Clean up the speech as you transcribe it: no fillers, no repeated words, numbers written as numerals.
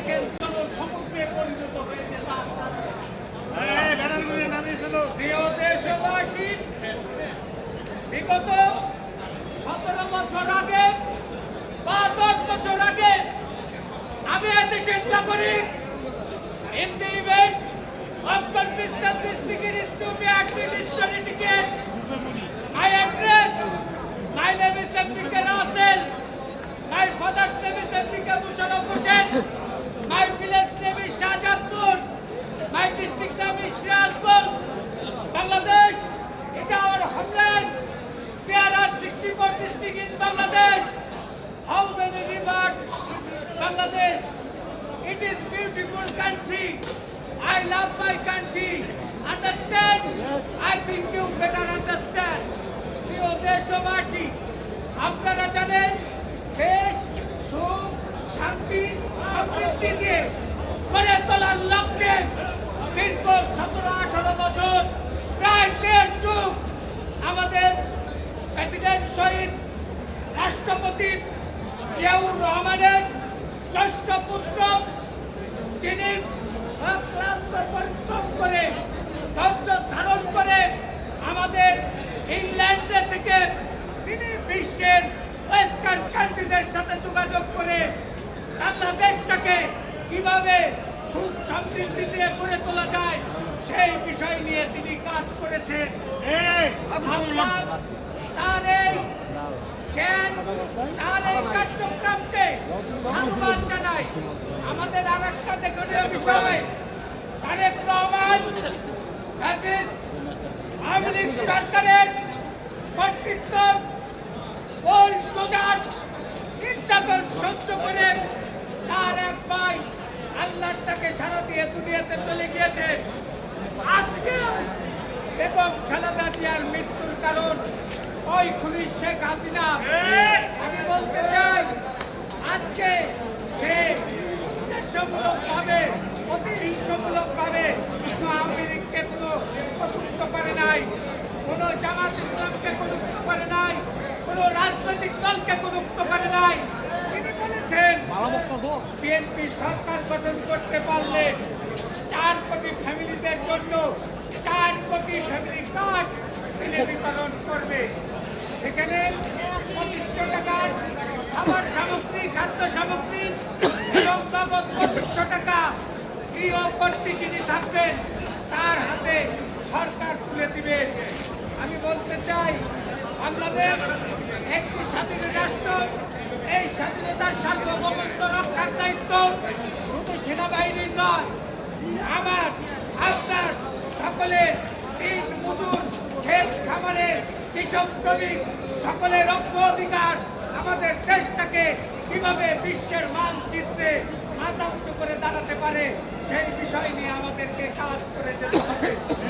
দেখেন সমুদ্রে পরিণত হয়েছে। প্রিয় দেশবাসী, বিগত 17 বছর আগে বা 10 বছর আগে আমি এদেশের নাগরিক in the event of consistent district is to be administered ticket. My address, my name is Abdika Rasel, my father's name is Abdika Musharraf Hussain, my village name is Shahjadpur, my district name is Sirazganj. Bangladesh is our homeland. There are 64 districts in Bangladesh. How many rivers? Bangladesh. It is beautiful country. I love my country. Understand? I think you better understand. প্রিয় দেশবাসী, আপনারা জানেন দেশ সুখ শান্তি সমৃদ্ধি দিয়ে গড়ে তোলার লক্ষ্যে দীর্ঘ 17-18 বছর প্রায় 1.5 যুগ আমাদের প্রেসিডেন্ট শহীদ রাষ্ট্রপতি জিয়াউর রহমানের জ্যেষ্ঠ পুত্র, যিনি অক্লান্ত পরিশ্রম করে ধৈর্য ধারণ করে আমাদের ইংল্যান্ডে থেকে তিনি বিশ্বের ওয়েস্টার্ন কান্ট্রিদের সাথে যোগাযোগ করে বাংলাদেশটাকে কিভাবে সুখ সমৃদ্ধি দিয়ে গড়ে তোলা যায় সেই বিষয় নিয়ে তিনি কাজ করেছেন। আমরা তার এই জ্ঞান, তার এই কার্যক্রমকে সাধুবাদ জানাই। আমাদের আর একটা দেখনীয় বিষয়, তারেক রহমান ফ্যাসিস্ট আওয়ামী লীগ সরকারের কর্তৃত্ব বুলডোজার নির্যাতন সহ্য করে তার এক ভাই আল্লাহর তাকে সারা দিয়ে দুনিয়াতে চলে গিয়েছে। আজকে বেগম খালেদা জিয়ার মৃত্যুর কারণ ওই খুনি শেখ হাসিনা। আমি বলতে চাই, আজকে সে উদ্দেশ্যমূলকভাবে প্রতিহিংসামূলকভাবে আওয়ামী লীগকে কোনো কটূক্ত করে নাই, কোনো জামাত ইসলামকে কটূক্ত করে নাই, কোনো রাজনৈতিক দলকে কটূক্ত করে নাই। তিনি বলেছেন বিএনপি সরকার গঠন করতে পারলে 4 কোটি ফ্যামিলিদের জন্য 4 কোটি ফ্যামিলি কার্ড তিনি বিতরণ করবে। সেখানে 2500 টাকার খাবার সামগ্রী, খাদ্য সামগ্রী এবং নগদ 2500 টাকা গৃহ কর্তৃ যিনি থাকবেন তার হাতে সরকার তুলে দিবে। আমি বলতে চাই, বাংলাদেশ একটি স্বাধীন রাষ্ট্র। এই স্বাধীনতার সার্বভৌমত্ব রক্ষার দায়িত্ব শুধু সেনাবাহিনীর নয়, আমার আপনার সকলের দিন মজুর, ক্ষেত খামারে কৃষক শ্রমিক সকলের অধিকার। আমাদের দেশটাকে কিভাবে বিশ্বের মানচিত্রে মাথা উঁচু করে দাঁড়াতে পারে সেই বিষয় নিয়ে আমাদেরকে কাজ করে যেতে হবে।